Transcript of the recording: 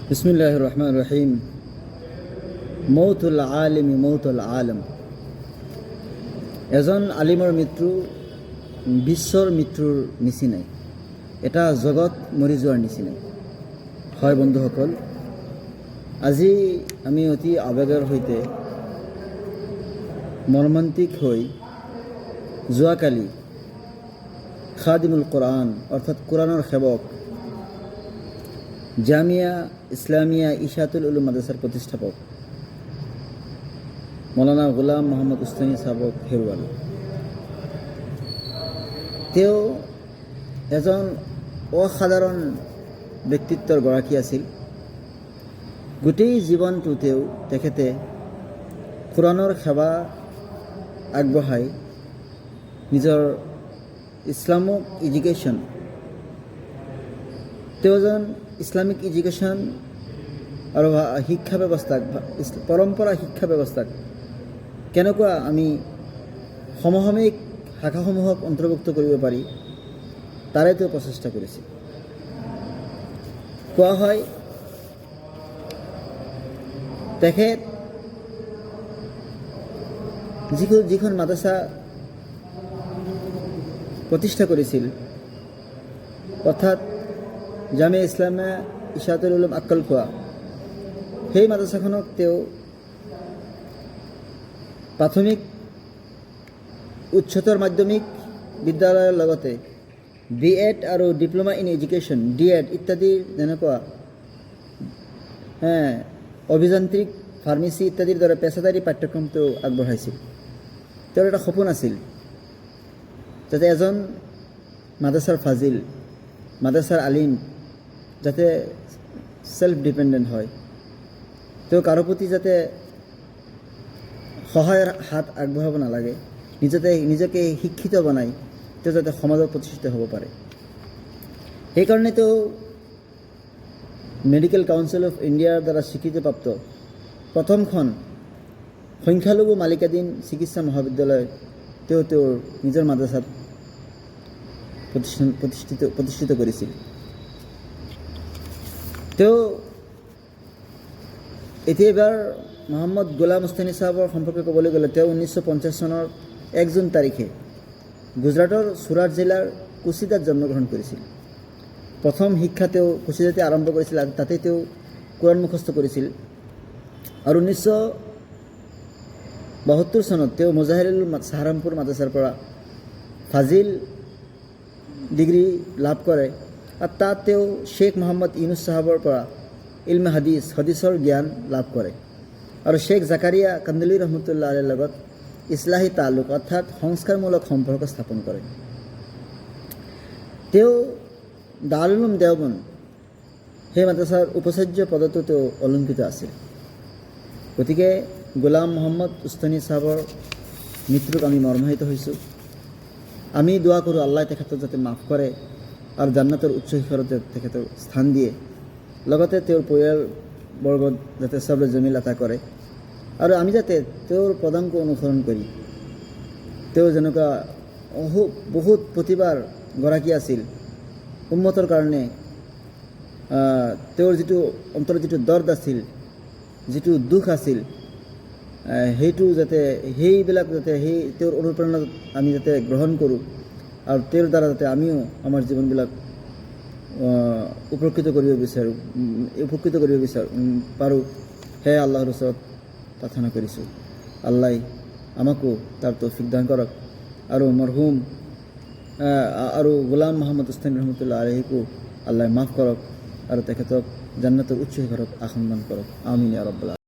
বিসমিল্লাহিৰ ৰহমানিৰ ৰহিম। মৌতুল আলিমি মৌতুল আলম। এজন আলিমৰ মৃত্যু বিশ্বৰ মৃত্যুৰ নিচিনাই, এটা জগত মৰি যোৱাৰ নিচিনাই হয়। বন্ধুসকল, আজি আমি অতি আৱেগৰ সৈতে মৰ্মান্তিক হৈ যোৱাকালি খাদিমুল কোৰআন অৰ্থাৎ কোৰআনেৰ সেবক জামিয়া ইসলামিয়া ইশাতুল উলুম মাদ্ৰাসাৰ প্ৰতিষ্ঠাপক মৌলানা গোলাম মোহাম্মদ উস্তানী সাহেবক হেৰুৱালোঁ। তেওঁ এজন অসাধাৰণ ব্যক্তিত্বৰ গৰাকী আছিল। গোটেই জীৱনটো তেখেতে কোৰআনৰ সেৱা আগবঢ়াই নিজৰ ইছলামিক এডুকেশ্যন, তেওঁ এজন ইছলামিক এডুকেশ্যন আৰু শিক্ষা ব্যৱস্থাক, পৰম্পৰা শিক্ষা ব্যৱস্থাক কেনেকুৱা আমি সমসাময়িক শাখাসমূহক অন্তৰ্ভুক্ত কৰিব পাৰি তাৰে তেওঁ প্ৰচেষ্টা কৰিছিল। কোৱা হয় তেখেত যিখন মাদ্ৰাছা প্ৰতিষ্ঠা কৰিছিল, অৰ্থাৎ জামিয়া ইছলামিয়া ইশাতুল উলুম আক্কলকোৱা, সেই মাদ্ৰাছাখনক তেওঁ প্ৰাথমিক উচ্চতৰ মাধ্যমিক বিদ্যালয়ৰ লগতে BEd আৰু ডিপ্ল'মা ইন এডুকেশ্যন DEd ইত্যাদিৰ যেনেকুৱা অভিযান্ত্ৰিক, ফাৰ্মাচী ইত্যাদিৰ দৰে পেছাদাৰী পাঠ্যক্ৰম তেওঁ আগবঢ়াইছিল। তেওঁৰ এটা সপোন আছিল যাতে এজন মাদ্ৰাছাৰ ফাজিল, মাদ্ৰাছাৰ আলিম যাতে সেলফ ডিপেণ্ডেণ্ট হয়, তেওঁ কাৰো প্ৰতি যাতে সহায়ৰ হাত আগবঢ়াব নালাগে, নিজকে শিক্ষিত বনাই তেওঁ যাতে সমাজত প্ৰতিষ্ঠিত হ'ব পাৰে। সেইকাৰণে তেওঁ মেডিকেল কাউন্সিল অফ ইণ্ডিয়াৰ দ্বাৰা স্বীকৃতিপ্ৰাপ্ত প্ৰথমখন সংখ্যালঘু মালিকাধীন চিকিৎসা মহাবিদ্যালয় তেওঁ তেওঁৰ নিজৰ মাদ্ৰাছাত প্ৰতিষ্ঠিত কৰিছিল। তেওঁ এতিয়া এবাৰ মোহাম্মদ গোলাম উস্তানী চাহাবৰ সম্পৰ্কে ক'বলৈ গ'লে তেওঁ 1950 চনৰ 1 জুন তাৰিখে গুজৰাটৰ চুৰাট জিলাৰ কুছিদাত জন্মগ্ৰহণ কৰিছিল। প্ৰথম শিক্ষা তেওঁ কুছিদাতে আৰম্ভ কৰিছিল, তাতে তেওঁ কোৰআন মুখস্থ কৰিছিল। আৰু 1972 চনত তেওঁ মুজাহিৰুল চাহাৰামপুৰ মাদ্ৰাছাৰ পৰা ফাজিল ডিগ্ৰী লাভ কৰে আৰু তাত তেওঁ শ্বেখ মোহাম্মদ ইউনুছ চাহাবৰ পৰা ইলমে হাদিছৰ জ্ঞান লাভ কৰে আৰু শ্বেখ জাকাৰিয়া কান্দলী ৰহমতুল্লাহ আলাইৰ লগত ইছলাহী তালুক অৰ্থাৎ সংস্কাৰমূলক সম্পৰ্ক স্থাপন কৰে। তেওঁ দাৰুল উলুম দেওবন্দ সেই মাদ্ৰাছাৰ উপাচাৰ্য পদতো তেওঁ অলংকৃত আছিল। গতিকে গোলাম মোহাম্মদ উস্তানী চাহাবৰ মৃত্যুক আমি মৰ্মাহিত হৈছোঁ। আমি দোৱা কৰোঁ আল্লাহ তেখেতক যাতে মাফ কৰে আৰু জান্নাতৰ উচ্চ শিখৰতে তেখেতক স্থান দিয়ে, লগতে তেওঁৰ পৰিয়ালবৰ্গত যাতে সবৰে জমিল আতা কৰে আৰু আমি যাতে তেওঁৰ পদাংক অনুসৰণ কৰি তেওঁ যেনেকুৱা বহুত প্ৰতিভাৰ গৰাকী আছিল, উম্মতৰ কাৰণে তেওঁৰ যিটো অন্তৰত যিটো দৰ্দ আছিল, যিটো দুখ আছিল, সেইটো যাতে সেইবিলাক যাতে সেই তেওঁৰ অনুপ্ৰেৰণা আমি যাতে গ্ৰহণ কৰোঁ আৰু তেওঁৰ দ্বাৰা যাতে আমিও আমাৰ জীৱনবিলাক উপকৃত কৰিব পাৰোঁ, সেয়ে আল্লাহৰ ওচৰত প্ৰাৰ্থনা কৰিছোঁ। আল্লাহ আমাকো তাৰ তৌফিক দান কৰক আৰু মৰহুম আৰু গোলাম মোহাম্মদ উস্তানী ৰহমতুল্লাহ আলাইহিকো আল্লাহ মাফ কৰক আৰু তেখেতক জান্নাতৰ উচ্চ শিখৰত আসন দান কৰক। আমিন ইয়া ৰাব্বাল আলামিন।